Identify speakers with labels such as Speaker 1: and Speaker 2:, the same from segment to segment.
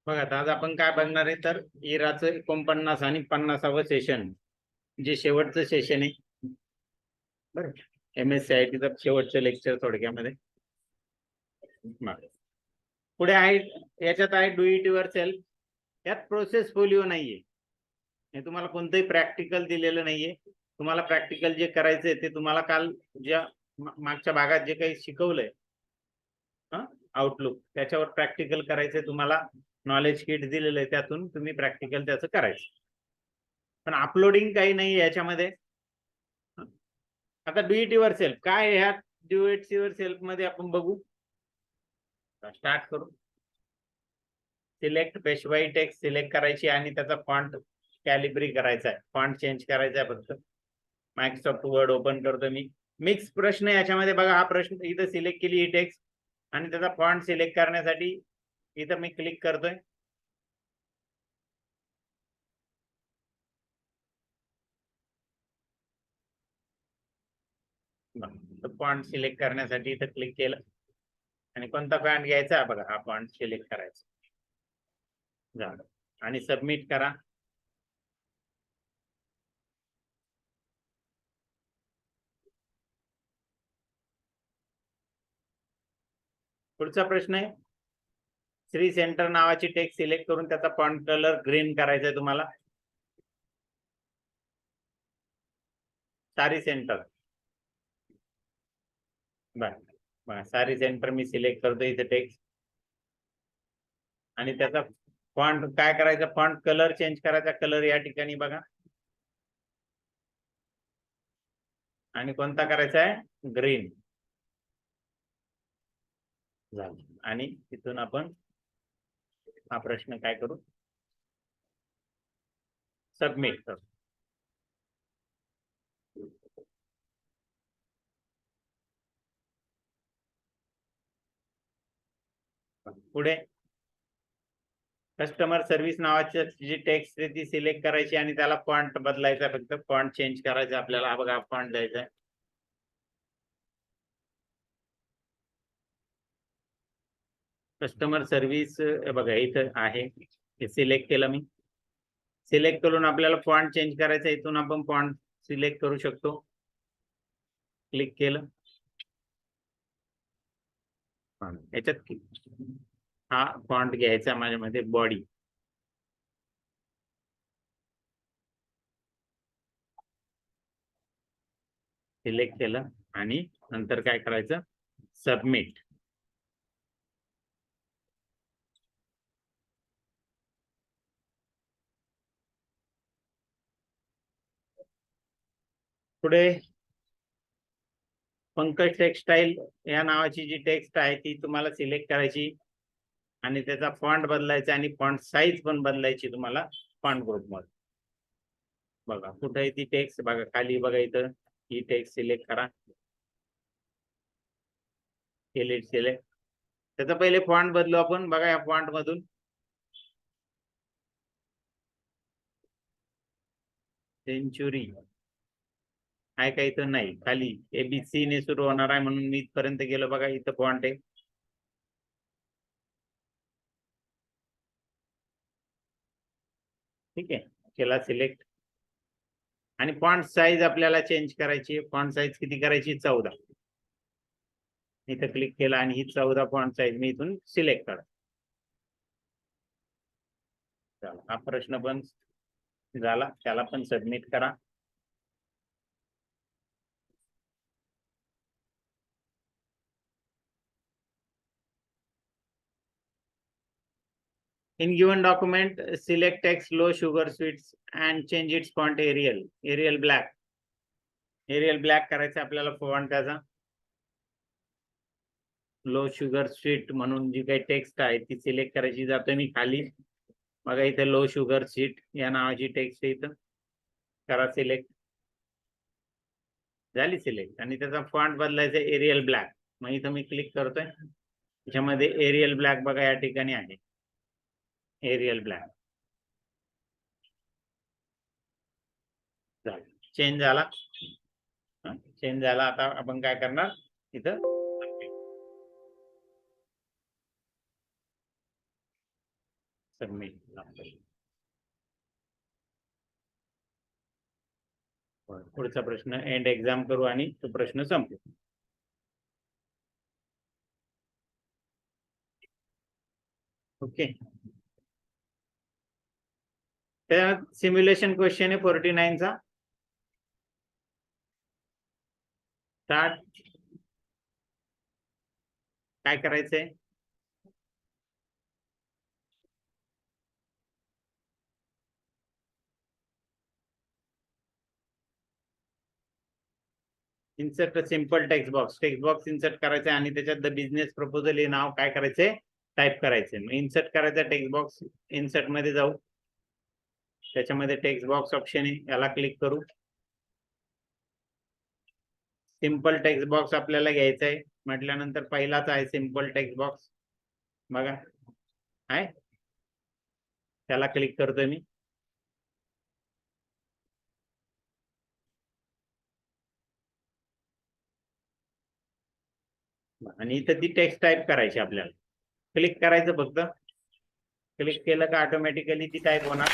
Speaker 1: बघा आता आज आपण काय बघणार आहे तर इराचं 49 आणि 50वे सेशन जे शेवटचं सेशन आहे बरं MSCITचं शेवटचं लेक्चर थोडक्यामध्ये पुढे आहे याच्यात आहे डू इट युअर सेल्फ. यात प्रोसेस फोलिओ नाहीये, हे तुम्हाला कोणतंही प्रॅक्टिकल दिलेलं नाहीये. तुम्हाला प्रॅक्टिकल जे करायचंय ते तुम्हाला काल ज्या मागच्या भागात जे काही शिकवलंय आउटलुक त्याच्यावर प्रॅक्टिकल करायचंय. तुम्हाला नॉलेज किट दिलेलं आहे, त्यातून तुम्ही प्रॅक्टिकल त्याचं करायचं. पण अपलोडिंग काही नाही याच्यामध्ये. आता डू इट युअर सेल्फ काय, ह्या डू इट युअर सेल्फ मध्ये आपण बघू. स्टार्ट करू. सिलेक्ट पेशवाई टेक्स्ट सिलेक्ट करायची आणि त्याचा फॉन्ट कॅलिब्री करायचा आहे, फॉन्ट चेंज करायचा आहे. फक्त मायक्रोसॉफ्ट वर्ड ओपन करतो मी. मिक्स प्रश्न याच्यामध्ये बघा. हा प्रश्न इथं सिलेक्ट केली ही टेक्स्ट आणि त्याचा फॉन्ट सिलेक्ट करण्यासाठी इथं मी क्लिक करतोय. फॉन्ट सिलेक्ट करण्यासाठी इथं क्लिक केलं आणि कोणता फॉन्ट घ्यायचा बघा, हा फॉन्ट सिलेक्ट करायचा झालं आणि सबमिट करा. पुढचा प्रश्न आहे श्री सेंटर नावाची टेक्स्ट सिलेक्ट करून त्याचा फॉन्ट कलर ग्रीन करायचा आहे तुम्हाला. सारी सेंटर बरं सारी सेंटर मी सिलेक्ट करतो इथे टेक्स्ट आणि त्याचा फॉन्ट काय करायचा, फॉन्ट कलर चेंज करायचा. कलर या ठिकाणी बघा आणि कोणता करायचा आहे, ग्रीन झालं. आणि तिथून आपण हा प्रश्न काय करू, सबमिट करू. पुढे कस्टमर सर्व्हिस नावाची जी टेक्स्ट आहे ती सिलेक्ट करायची आणि त्याला फॉन्ट बदलायचा, फक्त फॉन्ट चेंज करायचा आपल्याला. बघा फॉन्ट द्यायचा आहे. कस्टमर सर्व्हिस बघा इथं आहे, हे सिलेक्ट केलं मी. सिलेक्ट करून आपल्याला फॉन्ट चेंज करायचा, इथून आपण फॉन्ट सिलेक्ट करू शकतो. क्लिक केलं याच्यात हा फॉन्ट घ्यायचा माझ्यामध्ये बॉडी. सिलेक्ट केलं आणि नंतर काय करायचं, सबमिट. पुढे पंकज टेक्सटाईल या नावाची जी टेक्स्ट आहे ती तुम्हाला सिलेक्ट करायची आणि त्याचा फॉन्ट बदलायचा आणि फॉन्ट साईज पण बदलायची तुम्हाला फॉन्ट ग्रुप मध्ये. बघा कुठे आहे ती टेक्स्ट, बघा खाली बघा इथं ही टेक्स्ट सिलेक्ट करा. सिलेक्ट त्याचा पहिले फॉन्ट बदलू आपण. बघा या फॉन्ट मधून सेंचुरी आहे का, इथं नाही. खाली ABC ने सुरू होणार आहे म्हणून मी इथपर्यंत गेलो. बघा इथं फॉन्ट आहे. ठीक आहे, केला सिलेक्ट आणि फॉन्ट साईज आपल्याला चेंज करायची. फॉन्ट साईज किती करायची, 14. इथं क्लिक केला आणि ही 14 फॉन्ट साईज मी इथून सिलेक्ट करा. हा प्रश्न पण झाला, त्याला पण सबमिट करा. In given document, select text low sugar sweets and change its font Arial black. Arial black करायचं आपल्याला फॉन्ट त्याचा. लो शुगर स्वीट म्हणून जी काही टेक्स्ट आहे ती सिलेक्ट करायची. जातोय मी खाली, बघा इथे लो शुगर स्वीट या नावाची टेक्स्ट इथं करा सिलेक्ट. झाली सिलेक्ट आणि त्याचा फॉन्ट बदलायचा एरियल ब्लॅक. मग इथं मी क्लिक करतोय, त्याच्यामध्ये एरियल ब्लॅक बघा या ठिकाणी आहे, एरियल ब्लॅक झालं. चेंज झाला, चेंज झाला. आता आपण काय करणार, इथं सबमिट. पुढचा प्रश्न एंड एक्झाम करू आणि तो प्रश्न संपू. ओके. त्या सिम्युलेशन क्वेश्चन आहे 49 चा. स्टार्ट. काय करायचंय? Insert simple text box insert करायचं आणि त्याच्यात द बिझनेस प्रपोजल हे नाव काय करायचंय? टाईप करायचंय. इन्सर्ट करायचा टेक्स्ट बॉक्स. इन्सर्ट मध्ये जाऊ. त्याच्यामध्ये टेक्स्ट बॉक्स ऑप्शन आहे, याला क्लिक करू. सिंपल टेक्स्ट बॉक्स आपल्याला घ्यायचा आहे म्हटल्यानंतर पहिलाच आहे सिंपल टेक्स्ट बॉक्स. बघा आहे, त्याला क्लिक करतोय मी. आणि इथं ती टेक्स्ट टाईप करायची आपल्याला. क्लिक करायचं फक्त. क्लिक केलं का ऑटोमॅटिकली ती टाईप होणार.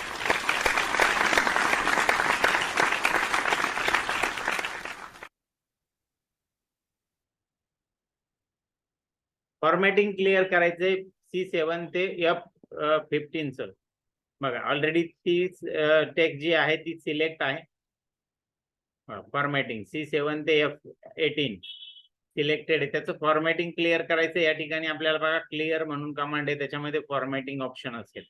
Speaker 1: फॉर्मॅटिंग क्लिअर करायचंय C7 ते F15 बघा ऑलरेडी ती टेक्स्ट जी आहे ती सिलेक्ट आहे. फॉर्मॅटिंग C7 ते F18 सिलेक्टेड आहे. त्याचं फॉर्मॅटिंग क्लिअर करायचं. या ठिकाणी आपल्याला बघा क्लिअर म्हणून कमांड आहे, त्याच्यामध्ये फॉर्मॅटिंग ऑप्शन असेल.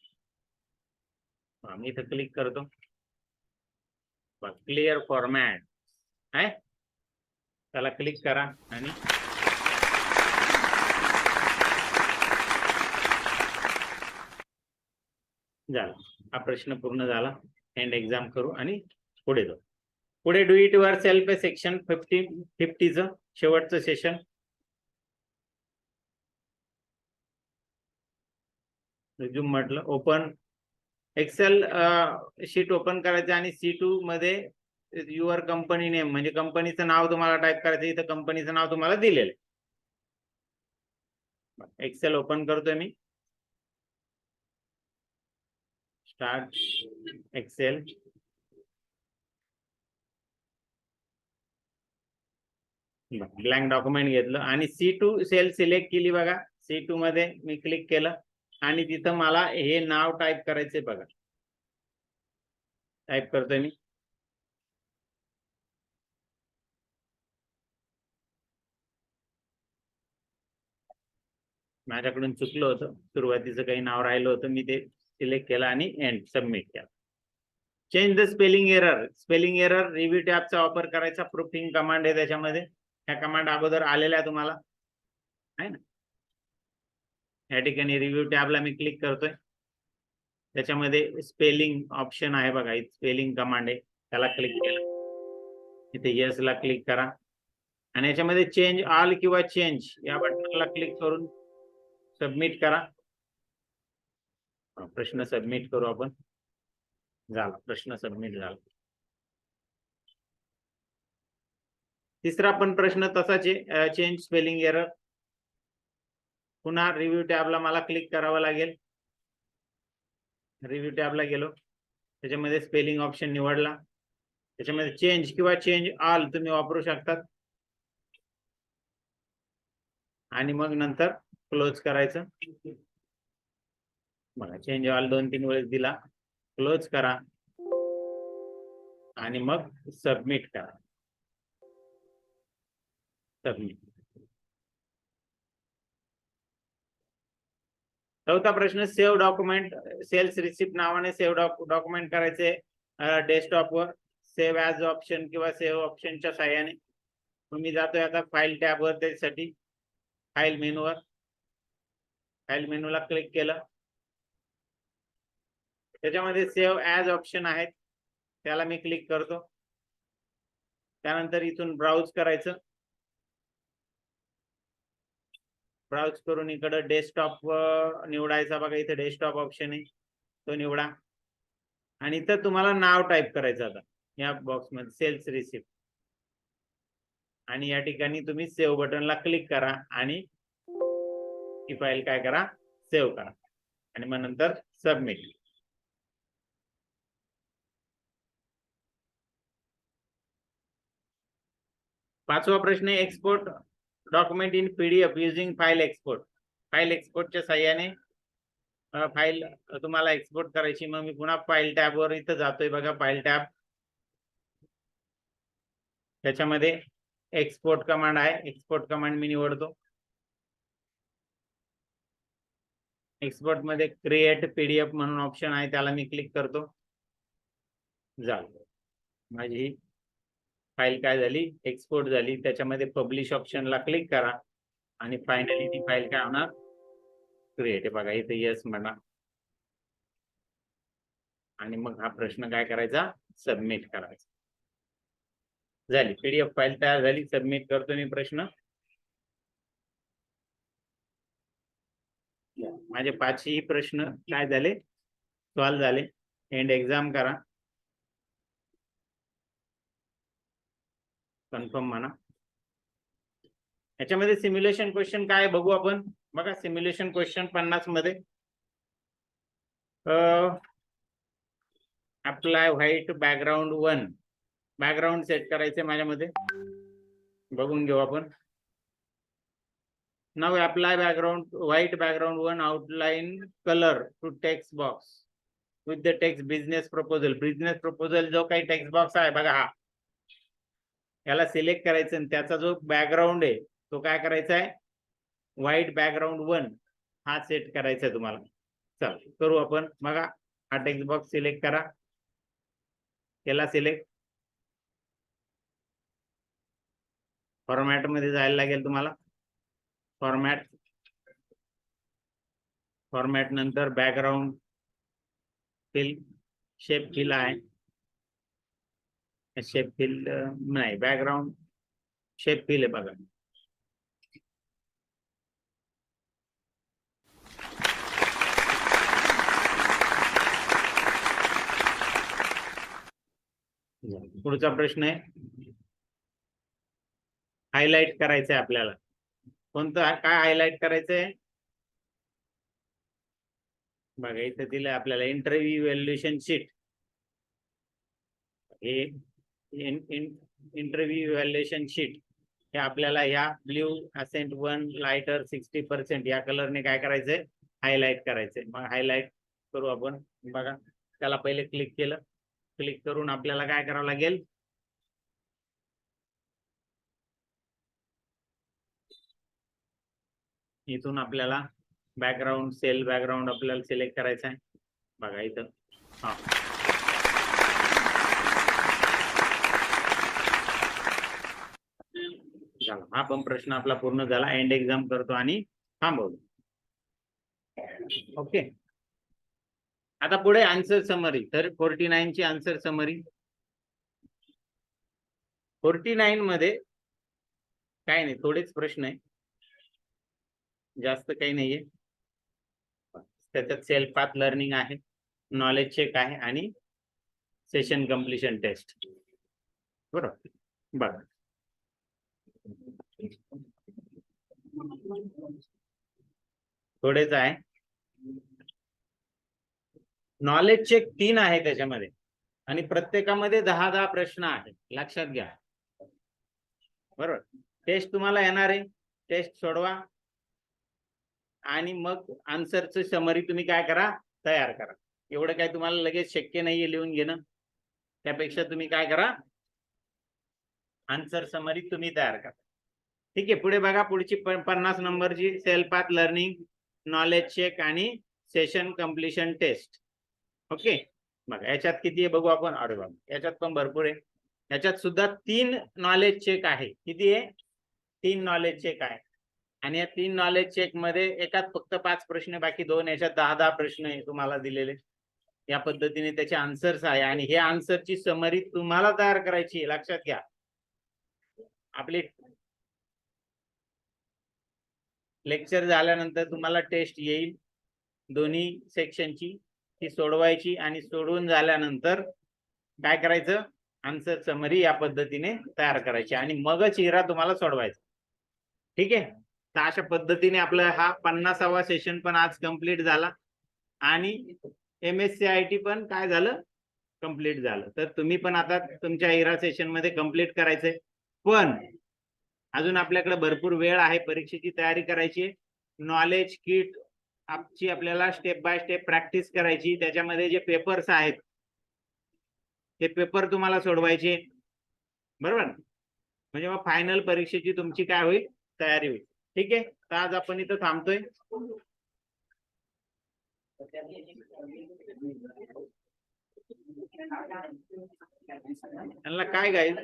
Speaker 1: मी इथं क्लिक करतो. क्लिअर फॉर्मॅट आहे, त्याला क्लिक करा आणि झाला. हा प्रश्न पूर्ण झाला. एंड एक्झाम करू आणि पुढे जाऊ. पुढे do it your self section 50 शेवटचं सेशन. रिझ्यूम म्हटलं. ओपन एक्सेल शीट ओपन करायचं आणि C2 मध्ये युअर कंपनी नेम म्हणजे कंपनीचं नाव तुम्हाला टाईप करायचं. इथं कंपनीचं नाव तुम्हाला दिलेलं आहे. एक्सेल ओपन करतोय मी. Start Excel. ब्लँक डॉक्युमेंट घेतलं आणि C2 सेल सिलेक्ट केली. बघा C2 मध्ये मी क्लिक केलं आणि तिथं मला हे नाव टाईप करायचे. बघा टाईप करतोय मी. माझ्याकडून चुकलं होतं, सुरुवातीचं काही नाव राहिलं होतं, मी ते सिलेक्ट केलं आणि एंड सबमिट केलं. Change the spelling error. Spelling error review टॅबचा वापर करायचा. प्रूफिंग कमांड आहे त्याच्यामध्ये. ह्या कमांड अगोदर आलेल्या तुम्हाला आहे ना. या ठिकाणी रिव्ह्यू टॅबला मी क्लिक करतोय. त्याच्यामध्ये स्पेलिंग ऑप्शन आहे बघा, स्पेलिंग कमांड आहे, त्याला क्लिक केलं. इथे येस ला क्लिक करा आणि याच्यामध्ये चेंज ऑल किंवा चेंज या बटनला क्लिक करून सबमिट करा. प्रश्न सबमिट करू आपण. झाला प्रश्न सबमिट झाला. तिसरा पण प्रश्न तसाच आहे, चेंज स्पेलिंग एरर. पुन्हा रिव्ह्यू टॅबला मला क्लिक करावं लागेल. रिव्ह्यू टॅबला गेलो, त्याच्यामध्ये स्पेलिंग ऑप्शन निवडला. त्याच्यामध्ये चेंज किंवा चेंज ऑल तुम्ही वापरू शकतात आणि मग नंतर क्लोज करायचं. बघा चेंज ऑल 2-3 वेळेस दिला. क्लोज करा आणि मग सबमिट करा. सबमिट. चौथा प्रश्न सेव्ह डॉक्युमेंट. सेल्स रिसिप्ट नावाने सेव्ह डॉक्युमेंट करायचे डेस्कटॉपवर. सेव्ह ॲज ऑप्शन किंवा सेव्ह ऑप्शनच्या साहाय्याने. मी जातोय आता फाईल टॅबवर. त्यासाठी फाईल मेनूवर, फाईल मेनूला क्लिक केलं. त्याच्यामध्ये सेव्ह ॲज ऑप्शन आहेत, त्याला मी क्लिक करतो. त्यानंतर इथून ब्राउज करायचं. ब्राउज करून इकडे डेस्कटॉप निवडायचा. बघा इथे डेस्कटॉप ऑप्शन आहे, तो निवडा आणि इथं तुम्हाला नाव टाईप करायचं. आता या बॉक्समध्ये सेल्स रिसिप्ट आणि या ठिकाणी तुम्ही सेव्ह बटनला क्लिक करा आणि ही फाईल काय करा, सेव्ह करा आणि मग नंतर सबमिट. पाचवा प्रश्न आहे export document in PDF using file export. File एक्सपोर्टच्या साह्याने फाईल तुम्हाला एक्सपोर्ट करायची. मग मी पुन्हा फाईल टॅबवर इथं जातोय बघा, फाईल टॅब, त्याच्यामध्ये एक्सपोर्ट कमांड आहे. एक्सपोर्ट कमांड मी निवडतो. एक्सपोर्ट मध्ये क्रिएट पीडीएफ म्हणून ऑप्शन आहे, त्याला मी क्लिक करतो. झालं, माझी फाईल काय झाली, एक्सपोर्ट झाली. त्याच्यामध्ये पब्लिश ऑप्शनला क्लिक करा आणि फायनली ती फाईल काय होणार, क्रिएट आहे बघा इथे, यस म्हणा. आणि मग हा प्रश्न काय करायचा, सबमिट करायचा. झाली पीडीएफ फाईल तयार झाली. सबमिट करतो मी प्रश्न. माझे 5ही प्रश्न काय झाले, सॉल्व झाले. एंड एक्झाम करा, कन्फर्म म्हणा. याच्यामध्ये सिम्युलेशन क्वेश्चन काय बघू आपण. बघा सिम्युलेशन क्वेश्चन 50 मध्ये apply white background 1 background set करायचे माझ्यामध्ये, बघून घेऊ आपण. Now apply background white background 1 outline colour to text box with the text business proposal. Business proposal जो काही टेक्स्ट बॉक्स आहे बघा, हा याला सिलेक्ट करायचं आणि त्याचा जो बॅकग्राऊंड आहे तो काय करायचा आहे, व्हाईट बॅकग्राऊंड 1 हा सेट करायचा आहे तुम्हाला. चल करू आपण. बघा हा टेक्स्ट बॉक्स सिलेक्ट करा, त्याला सिलेक्ट. फॉर्मॅट मध्ये जायला लागेल तुम्हाला. फॉर्मॅट, फॉर्मॅट नंतर बॅकग्राऊंड फिल, शेप फिल आहे, शेप फिल नाही, बॅकग्राऊंड शेप फिल आहे बघा. पुढचा प्रश्न आहे, हायलाइट करायचं आहे आपल्याला. कोणतं, काय हायलाइट करायचंय बघा इथे दिलंय आपल्याला, इंटरव्ह्यू इव्हॅल्युएशन शीट. हे इंटरव्ह्यू इव्हॅल्युएशन शीट हे आपल्याला या ब्ल्यू असेंट 1 लाइटर 60% या कलरने काय करायचंय, हायलाइट करायचंय. मग हायलाइट करू आपण. बघा त्याला पहिले क्लिक केलं, क्लिक करून आपल्याला काय करावं लागेल, इथून आपल्याला बॅकग्राऊंड, सेल बॅकग्राऊंड आपल्याला सिलेक्ट करायचं आहे बघा इथं. हा झाला, हा पण प्रश्न आपला पूर्ण झाला. एंड एक्झाम करतो आणि थांबवतो. ओके, आता पुढे आन्सर समरी. तर 49 ची आन्सर समरी. 49 मध्ये काय नाही, थोडेच प्रश्न आहे, जास्त काही नाहीये. त्याच्यात सेल्फ पाथ लर्निंग आहे, नॉलेज चेक आहे आणि सेशन कम्प्लिशन टेस्ट. बरोबर, बघा थोडेच आहे. नॉलेज चेक 3 आहे त्याच्यामध्ये आणि प्रत्येकामध्ये 10-10 प्रश्न आहेत, लक्षात घ्या. बरोबर, टेस्ट तुम्हाला येणार आहे, टेस्ट सोडवा आणि मग आन्सरची समरी तुम्ही काय करा, तयार करा. एवढं काय तुम्हाला लगेच शक्य नाहीये लिहून घेणं, त्यापेक्षा तुम्ही काय करा, आन्सर समरी तुम्ही तयार करा. ठीक आहे, पुढे बघा, पुढची 50 नंबरची self path learning, knowledge check आणि सेशन कम्प्लिशन टेस्ट. ओके, बघा याच्यात किती आहे बघू आपण. अरे बाबा, याच्यात पण भरपूर आहे. याच्यात सुद्धा 3 नॉलेज चेक आहे. किती आहे, 3 नॉलेज चेक आहे. आणि या 3 नॉलेज चेक मध्ये एकात फक्त 5 प्रश्न, बाकी 2 याच्यात 10-10 प्रश्न आहे तुम्हाला दिलेले. या पद्धतीने त्याचे आन्सर्स आहे आणि हे आन्सरची समरी तुम्हाला तयार करायची आहे, लक्षात घ्या. आपली लेक्चर झाल्यानंतर तुम्हाला टेस्ट येईल दोन्ही सेक्शनची, ती सोडवायची आणि सोडवून झाल्यानंतर काय करायचं, आन्सर समरी या पद्धतीने तयार करायची आणि मगच हिरा तुम्हाला सोडवायचा. ठीक आहे, तर अशा पद्धतीने आपला हा 50वा सेशन पण आज कंप्लीट झाला. आणि MSCIT पण काय झालं, कंप्लीट झालं. तर तुम्ही पण आता तुमच्या हिरा सेशन मध्ये कंप्लीट करायचंय. पण अजून आपल्याकडे भरपूर वेळ आहे, परीक्षेची तयारी करायची. नॉलेज किट आपची आपल्याला स्टेप बाय स्टेप प्रॅक्टिस करायची. त्याच्यामध्ये जे पेपर्स आहेत ते पेपर तुम्हाला सोडवायचे, बरोबर. म्हणजे मग फायनल परीक्षेची तुमची काय होईल, तयारी होईल. ठीक आहे, तर आज आपण इथं थांबतोय. त्यांना काय गाईल